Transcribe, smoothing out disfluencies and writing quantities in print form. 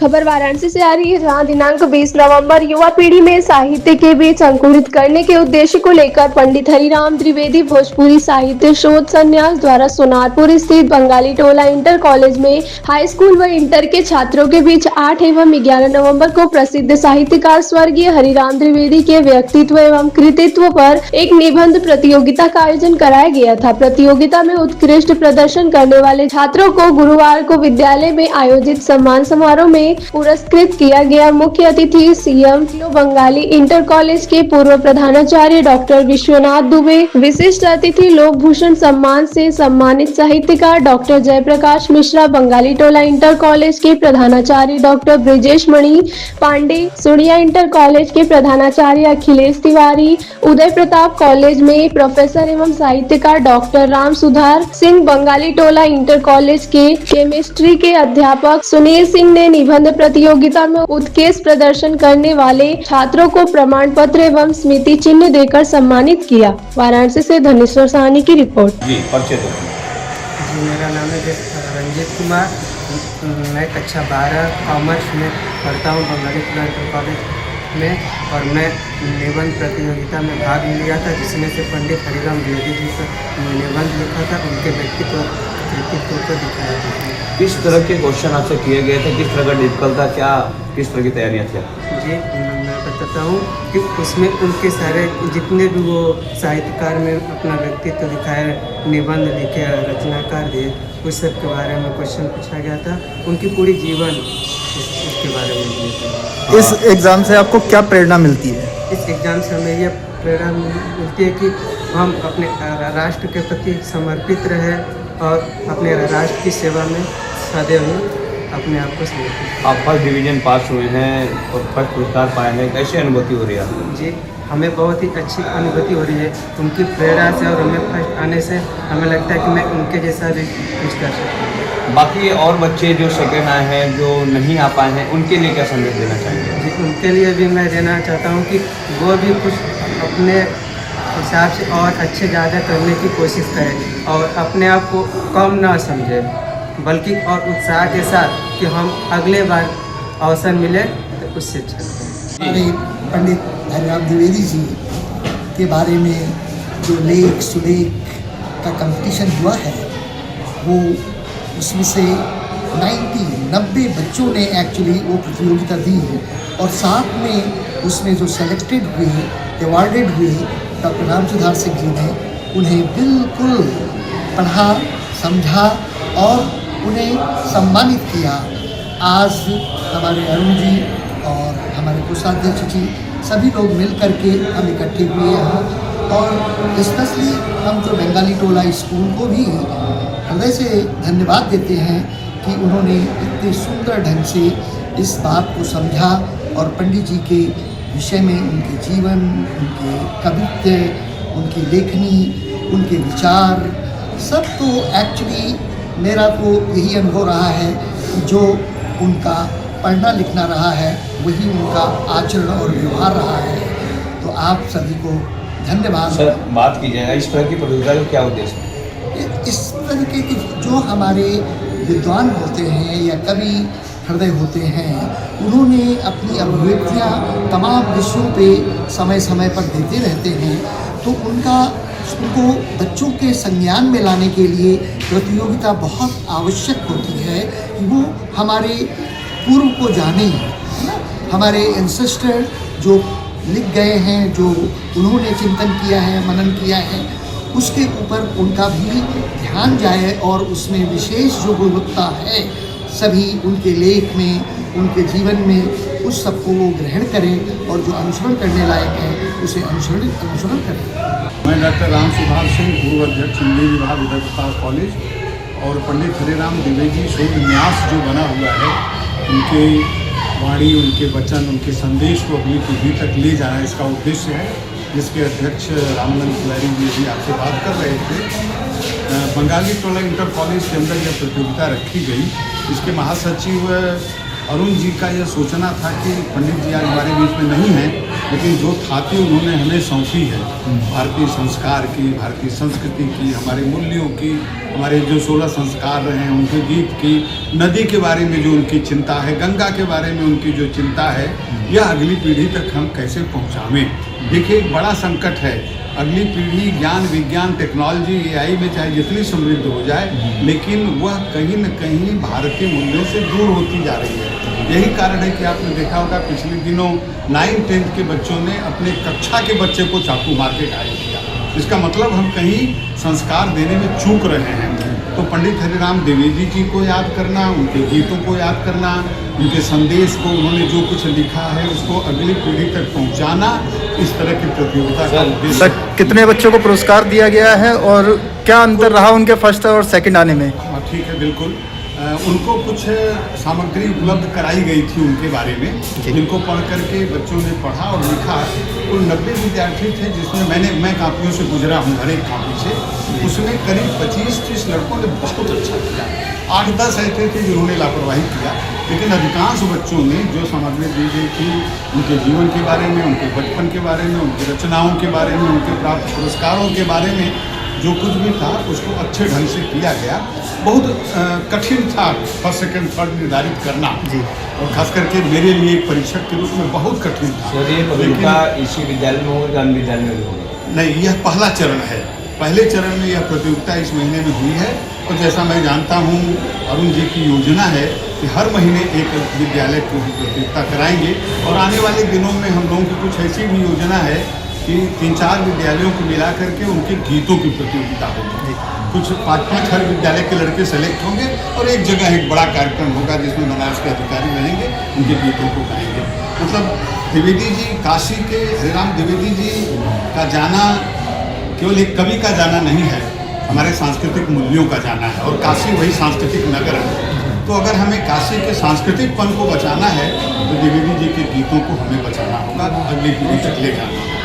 खबर वाराणसी से आ रही है, जहां दिनांक 20 नवंबर युवा पीढ़ी में साहित्य के बीच अंकुरित करने के उद्देश्य को लेकर पंडित हरिराम द्विवेदी भोजपुरी साहित्य शोध संन्यास द्वारा सोनारपुर स्थित बंगाली टोला इंटर कॉलेज में हाई स्कूल व इंटर के छात्रों के बीच 8 एवं 11 नवंबर को प्रसिद्ध साहित्यकार स्वर्गीय हरिराम द्विवेदी के व्यक्तित्व एवं कृतित्व पर एक निबंध प्रतियोगिता का आयोजन कराया गया था। प्रतियोगिता में उत्कृष्ट प्रदर्शन करने वाले छात्रों को गुरुवार को विद्यालय में आयोजित सम्मान समारोह में पुरस्कृत किया गया। मुख्य अतिथि सीएम बंगाली इंटर कॉलेज के पूर्व प्रधानाचार्य डॉक्टर विश्वनाथ दुबे, विशिष्ट अतिथि लोक भूषण सम्मान से सम्मानित साहित्यकार डॉक्टर जयप्रकाश मिश्रा, बंगाली टोला इंटर कॉलेज के प्रधानाचार्य डॉक्टर ब्रिजेश मणि पांडे, सुड़िया इंटर कॉलेज के प्रधानाचार्य अखिलेश तिवारी, उदय प्रताप कॉलेज में प्रोफेसर एवं साहित्यकार डॉक्टर राम सुधार सिंह, बंगाली टोला इंटर कॉलेज के केमिस्ट्री के अध्यापक सुनील सिंह ने निबंध प्रतियोगिता में उत्कृष्ट प्रदर्शन करने वाले छात्रों को प्रमाण पत्र एवं स्मृति चिन्ह देकर सम्मानित किया। वाराणसी से धनेश्वर साहनी की रिपोर्ट। जी, परिचय दो। जी, मेरा नाम है रंजीत कुमार। मैं कक्षा 12 कॉमर्स में पढ़ता हूँ बंगाली टोला इंटर कॉलेज में, और मैं निबंध प्रतियोगिता में भाग लिया था, जिसमें से पंडित हरिराम द्विवेदी जी का निबंध लिखा था, उनके व्यक्तित्व को दिखाया था। किस तरह के क्वेश्चन आपसे किए गए थे, किस तरह का डिफिकल्ट था, क्या किस तरह की तैयारियाँ थी? जी, मैं बताता हूँ कि उसमें उनके सारे जितने भी वो साहित्यकार में अपना व्यक्तित्व दिखाए, निबंध लिखे, रचनाकार दिए, उस सब के बारे में क्वेश्चन पूछा गया था। उनकी पूरी जीवन उसके बारे में दिए थे। इस एग्ज़ाम से आपको क्या प्रेरणा मिलती है? इस एग्ज़ाम से हमें यह प्रेरणा मिलती है कि हम अपने राष्ट्र के प्रति समर्पित रहे और अपने राष्ट्र की सेवा में सदैव अपने आप को समर्पित। आप फर्स्ट डिवीजन पास हुए हैं और फर्स्ट पुरस्कार पाए हैं, कैसी अनुभूति हो रही है? जी, हमें बहुत ही अच्छी अनुभूति हो रही है उनकी प्रेरणा से, और हमें फर्स्ट आने से हमें लगता है कि मैं उनके जैसा भी कुछ कर सकता हूँ। बाकी और बच्चे जो सेकेंड आए हैं, जो नहीं आ पाए हैं, उनके लिए क्या संदेश देना चाहेंगे? जी, उनके लिए भी मैं देना चाहता हूँ कि वो भी कुछ अपने हिसाब से और अच्छे ज़्यादा करने की कोशिश करें और अपने आप को कम ना समझें, बल्कि और उत्साह के साथ कि हम अगले बार अवसर मिले तो उससे अच्छा। हमारे पंडित हरिराम द्विवेदी जी के बारे में जो लेख सुलेख का कंपटीशन हुआ है, वो उसमें से 90 बच्चों ने एक्चुअली वो प्रतियोगिता दी है, और साथ में उसमें जो सेलेक्टेड हुए, अवार्डेड हुए, डॉक्टर राम सुधार सिंह जी ने उन्हें बिल्कुल पढ़ा, समझा और उन्हें सम्मानित किया। आज हमारे अरुण जी और हमारे कोषाध्यक्ष जी सभी लोग मिल करके हम इकट्ठे हुए यहाँ, और स्पेशली हम तो बंगाली टोला स्कूल को भी हृदय से धन्यवाद देते हैं कि उन्होंने इतने सुंदर ढंग से इस बात को समझा और पंडित जी के विषय में उनके जीवन, उनके कवित्व, उनकी लेखनी, उनके विचार सब, तो एक्चुअली मेरा तो यही अनुभव रहा है कि जो उनका पढ़ना लिखना रहा है वही उनका आचरण और व्यवहार रहा है। तो आप सभी को धन्यवाद। सर, बात की जाए इस तरह की प्रतियोगिता का क्या उद्देश्य है? इस तरीके की जो हमारे विद्वान होते हैं या कवि हृदय होते हैं, उन्होंने अपनी अभिव्यक्तियाँ तमाम विषयों पे समय समय पर देते रहते हैं, तो उनको बच्चों के संज्ञान में लाने के लिए प्रतियोगिता बहुत आवश्यक होती है कि वो हमारे पूर्व को जाने, है ना, हमारे एंसेस्टर जो लिख गए हैं, जो उन्होंने चिंतन किया है, मनन किया है, उसके ऊपर उनका भी ध्यान जाए और उसमें विशेष जो गुणवत्ता है सभी उनके लेख में, उनके जीवन में, उस सबको वो ग्रहण करें और जो अनुसरण करने लायक है उसे अनुसरण करें। मैं डॉक्टर राम सुधार सिंह, पूर्व अध्यक्ष हिंदी विभाग उदय प्रताप कॉलेज, और पंडित हरिराम द्विवेदी शोध न्यास जो बना हुआ है, उनके वाणी, उनके वचन, उनके संदेश को अगली पीढ़ी तक ले जाना इसका उद्देश्य है, जिसके अध्यक्ष रामनंद तिवारी जी भी आपसे बात कर रहे थे। बंगाली टोला इंटर कॉलेज के अंदर यह प्रतियोगिता रखी गई। इसके महासचिव अरुण जी का यह सोचना था कि पंडित जी आज हमारे बीच में नहीं हैं, लेकिन जो थाती उन्होंने हमें सौंपी है भारतीय संस्कार की, भारतीय संस्कृति की, हमारे मूल्यों की, हमारे जो 16 संस्कार रहे हैं उनके गीत की, नदी के बारे में जो उनकी चिंता है, गंगा के बारे में उनकी जो चिंता है, यह अगली पीढ़ी तक हम कैसे पहुँचावें। देखिए एक बड़ा संकट है, अगली पीढ़ी ज्ञान विज्ञान टेक्नोलॉजी AI में चाहे जितनी समृद्ध हो जाए, लेकिन वह कहीं न कहीं भारतीय मूल्यों से दूर होती जा रही है। यही कारण है कि आपने देखा होगा पिछले दिनों 9th-10th के बच्चों ने अपने कक्षा के बच्चे को चाकू मार के घायल किया। इसका मतलब हम कहीं संस्कार देने में चूक रहे हैं। तो पंडित हरिराम द्विवेदी जी को याद करना, उनके गीतों को याद करना, उनके संदेश को, उन्होंने जो कुछ लिखा है उसको अगली पीढ़ी तक पहुंचाना, इस तरह की प्रतियोगिता का उद्देश्य। सर कितने बच्चों को पुरस्कार दिया गया है और क्या अंतर रहा उनके फर्स्ट और सेकंड आने में? ठीक है, बिल्कुल। उनको कुछ सामग्री उपलब्ध कराई गई थी उनके बारे में, जिनको पढ़ करके बच्चों ने पढ़ा और लिखा। कुल 90 विद्यार्थी थे, जिसमें मैं कापियों से गुजरा हूँ, हर एक कापी से। उसमें करीब 25-30 लड़कों ने बहुत अच्छा किया। 8-10 ऐसे थे जिन्होंने लापरवाही किया, लेकिन अधिकांश बच्चों ने जो सामग्री दी गई थी उनके जीवन के बारे में, उनके बचपन के बारे में, उनकी रचनाओं के बारे में, उनके प्राप्त पुरस्कारों के बारे में जो कुछ भी था उसको अच्छे ढंग से किया गया। बहुत कठिन था फर्स्ट सेकंड थर्ड निर्धारित करना जी, और खास करके मेरे लिए एक परीक्षक के रूप में बहुत कठिन था। सर ये प्रतियोगिता इसी विद्यालय में होगी, अन्य विद्यालय में भी होगी? नहीं, यह पहला चरण है। पहले चरण में यह प्रतियोगिता इस महीने में हुई है, और जैसा मैं जानता हूँ अरुण जी की योजना है कि हर महीने एक विद्यालय की प्रतियोगिता कराएंगे। और आने वाले दिनों में हम लोगों की कुछ ऐसी भी योजना है कि 3-4 विद्यालयों को मिला करके उनके गीतों की प्रतियोगिता होगी। कुछ 5-5 हर विद्यालय के लड़के सेलेक्ट होंगे और एक जगह एक बड़ा कार्यक्रम होगा जिसमें बनारस के अधिकारी रहेंगे, उनके गीतों को गाएंगे। मतलब द्विवेदी जी, काशी के हरिराम द्विवेदी जी का जाना केवल एक कवि का जाना नहीं है, हमारे सांस्कृतिक मूल्यों का जाना है, और काशी वही सांस्कृतिक नगर है। तो अगर हमें काशी के सांस्कृतिक पन को बचाना है तो द्विवेदी जी के गीतों को हमें बचाना होगा, अगली पीढ़ी तक ले जाना होगा।